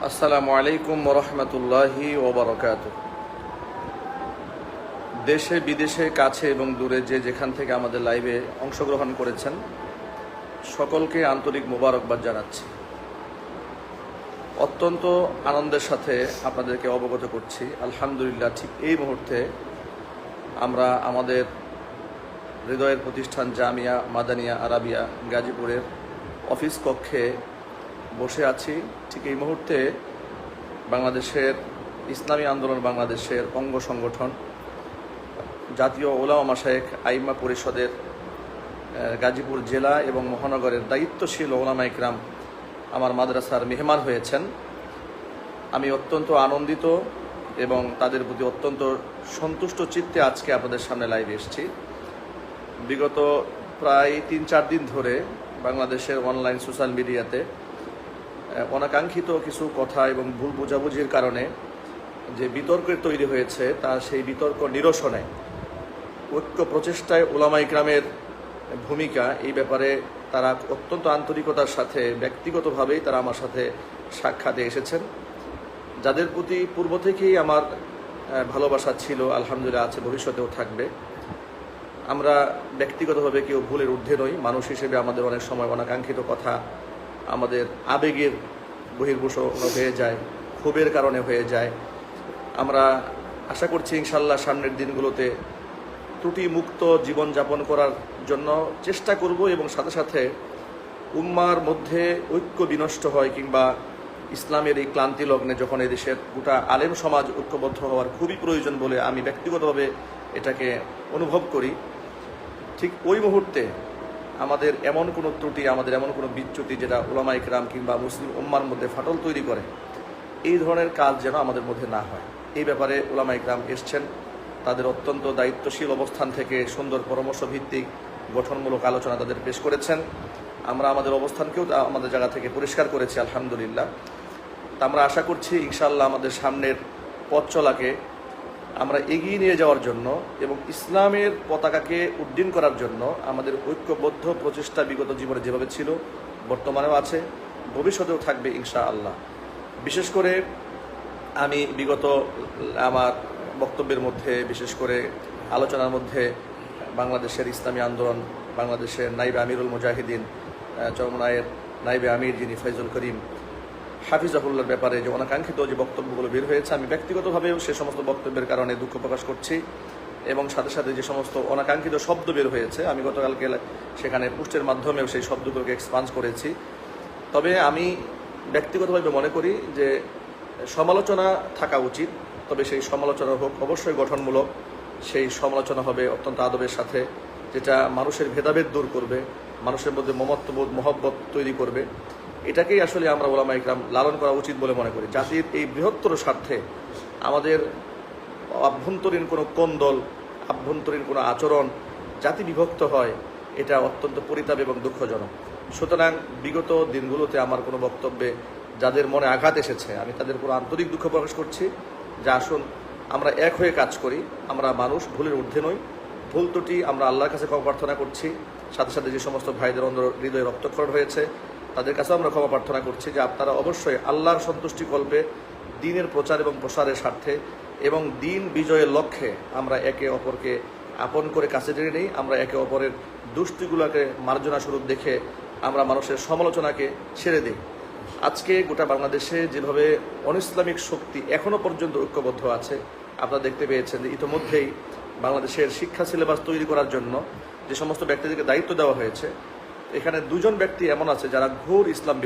আসসালামু আলাইকুম ওরহমতুল্লাহি ওবরকাতুহ। দেশে বিদেশে কাছে এবং দূরে যে যেখান থেকে আমাদের লাইভে অংশগ্রহণ করেছেন সকলকে আন্তরিক মোবারকবাদ জানাচ্ছি। অত্যন্ত আনন্দের সাথে আপনাদেরকে অবগত করছি, আলহামদুলিল্লাহ ঠিক এই মুহূর্তে আমরা আমাদের হৃদয়ের প্রতিষ্ঠান জামিয়া মাদানিয়া আরাবিয়া গাজীপুরের অফিস কক্ষে বসে আছি। ঠিক এই মুহূর্তে বাংলাদেশের ইসলামী আন্দোলন বাংলাদেশের অঙ্গ সংগঠন জাতীয় ওলামা মাশায়েখ আইম্মা পরিষদের গাজীপুর জেলা এবং মহানগরের দায়িত্বশীল ওলামা ইকরাম আমার মাদ্রাসার মেহমান হয়েছেন। আমি অত্যন্ত আনন্দিত এবং তাদের প্রতি অত্যন্ত সন্তুষ্ট চিত্তে আজকে আপনাদের সামনে লাইভে এসেছি। বিগত প্রায় ৩-৪ দিন ধরে বাংলাদেশের অনলাইন সোশ্যাল মিডিয়াতে অনাকাঙ্ক্ষিত কিছু কথা এবং ভুল বোঝাবুঝির কারণে যে বিতর্কের তৈরি হয়েছে তা সেই বিতর্ক নিরসনে ঐক্য প্রচেষ্টায় ওলামা ইকরামের ভূমিকা, এই ব্যাপারে তারা অত্যন্ত আন্তরিকতার সাথে ব্যক্তিগতভাবেই তারা আমার সাথে সাক্ষাতে এসেছেন, যাদের প্রতি পূর্ব থেকেই আমার ভালোবাসা ছিল, আলহামদুলিল্লাহ আছে, ভবিষ্যতেও থাকবে। আমরা ব্যক্তিগতভাবে কেউ ভুলের ঊর্ধ্বে নই। মানুষ হিসেবে আমাদের অনেক সময় অনাকাঙ্ক্ষিত কথা আমাদের আবেগের বহির্ভূষণ হয়ে যায়, ক্ষোভের কারণে হয়ে যায়। আমরা আশা করছি ইনশাল্লাহ সামনের দিনগুলোতে ত্রুটি মুক্ত জীবনযাপন করার জন্য চেষ্টা করব এবং সাথে সাথে উম্মার মধ্যে ঐক্য বিনষ্ট হয় কিংবা ইসলামের এই ক্লান্তি লগ্নে যখন এদেশের গোটা আলেম সমাজ ঐক্যবদ্ধ হওয়ার খুবই প্রয়োজন বলে আমি ব্যক্তিগতভাবে এটাকে অনুভব করি, ঠিক ওই মুহূর্তে আমাদের এমন কোনো ত্রুটি, আমাদের এমন কোনো বিচ্যুতি যেটা ওলামা ইকরাম কিংবা মুসলিম উম্মার মধ্যে ফাটল তৈরি করে, এই ধরনের কাজ যেন আমাদের মধ্যে না হয়, এই ব্যাপারে ওলামা ইকরাম এসছেন। তাদের অত্যন্ত দায়িত্বশীল অবস্থান থেকে সুন্দর পরামর্শ ভিত্তিক গঠনমূলক আলোচনা তাদের পেশ করেছেন। আমরা আমাদের অবস্থানকেও আমাদের জায়গা থেকে পরিষ্কার করেছি, আলহামদুলিল্লাহ। তা আমরা আশা করছি ইনশাআল্লাহ আমাদের সামনের পথ চলাকে আমরা এগিয়ে নিয়ে যাওয়ার জন্য এবং ইসলামের পতাকাকে উড্ডীন করার জন্য আমাদের ঐক্যবদ্ধ প্রচেষ্টা বিগত জীবনে যেভাবে ছিল বর্তমানেও আছে, ভবিষ্যতেও থাকবে ইনশাআল্লাহ। বিশেষ করে আমি বিগত আমার বক্তব্যের মধ্যে, বিশেষ করে আলোচনার মধ্যে বাংলাদেশের ইসলামী আন্দোলন বাংলাদেশের নাইবে আমিরুল মুজাহিদিন চরমনায়ের নাইবে আমির যিনি ফয়জুল করিম হাফিজাহুল্লাহর ব্যাপারে যে অনাকাঙ্ক্ষিত যে বক্তব্যগুলো বের হয়েছে, আমি ব্যক্তিগতভাবেও সে সমস্ত বক্তব্যের কারণে দুঃখ প্রকাশ করছি এবং সাথে সাথে যে সমস্ত অনাকাঙ্ক্ষিত শব্দ বের হয়েছে আমি গতকালকে সেখানে পোস্টের মাধ্যমেও সেই শব্দগুলোকে এক্সপান্স করেছি। তবে আমি ব্যক্তিগতভাবে মনে করি যে সমালোচনা থাকা উচিত, তবে সেই সমালোচনা হোক অবশ্যই গঠনমূলক, সেই সমালোচনা হবে অত্যন্ত আদবের সাথে, যেটা মানুষের ভেদাভেদ দূর করবে, মানুষের মধ্যে মমত্ববোধ মহব্বত তৈরি করবে। এটাকেই আসলে আমরা ওলামা ইকরাম লালন করা উচিত বলে মনে করি। জাতির এই বৃহত্তর স্বার্থে আমাদের আভ্যন্তরীণ কোনো কোন্দল, আভ্যন্তরীণ কোনো আচরণ জাতি বিভক্ত হয়, এটা অত্যন্ত পরিতাপ এবং দুঃখজনক। সুতরাং বিগত দিনগুলোতে আমার কোনো বক্তব্যে যাদের মনে আঘাত এসেছে আমি তাদের পুরো আন্তরিক দুঃখ প্রকাশ করছি। যে আসুন আমরা এক হয়ে কাজ করি, আমরা মানুষ, ভুলের ঊর্ধ্বে নই, ভুল ত্রুটি আমরা আল্লাহর কাছে ক্ষমা প্রার্থনা করছি। সাথে সাথে যে সমস্ত ভাইদের হৃদয়ে রক্তক্ষরণ হয়েছে তাদের কাছেও আমরা ক্ষমা প্রার্থনা করছি যে আপনারা অবশ্যই আল্লাহর সন্তুষ্টি কল্পে দ্বীনের প্রচার এবং প্রসারের স্বার্থে এবং দ্বীন বিজয়ের লক্ষ্যে আমরা একে অপরকে আপন করে কাছে টেনে নিই, আমরা একে অপরের দুষ্টিগুলোকে মার্জনা স্বরূপ দেখে আমরা মানুষের সমালোচনাকে ছেড়ে দিই। আজকে গোটা বাংলাদেশে যেভাবে অনইসলামিক শক্তি এখনও পর্যন্ত ঐক্যবদ্ধ আছে, আপনারা দেখতে পেয়েছেন যে ইতিমধ্যেই বাংলাদেশের শিক্ষা সিলেবাস তৈরি করার জন্য যে সমস্ত ব্যক্তিদেরকে দায়িত্ব দেওয়া হয়েছে, এখানে 2জন ব্যক্তি এমন আছে যারা ঘোর ইসলাম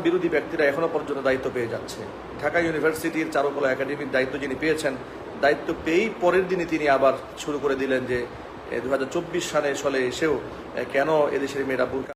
বিরোধী ব্যক্তিরা এখনও পর্যন্ত দায়িত্ব পেয়ে যাচ্ছে। ঢাকা ইউনিভার্সিটির চারুকলা একাডেমির দায়িত্ব যিনি পেয়েছেন, দায়িত্ব পেয়েই পরের দিনই তিনি আবার শুরু করে দিলেন যে 2024 সালে এসেও কেন এদেশের মেয়েরা বোরকা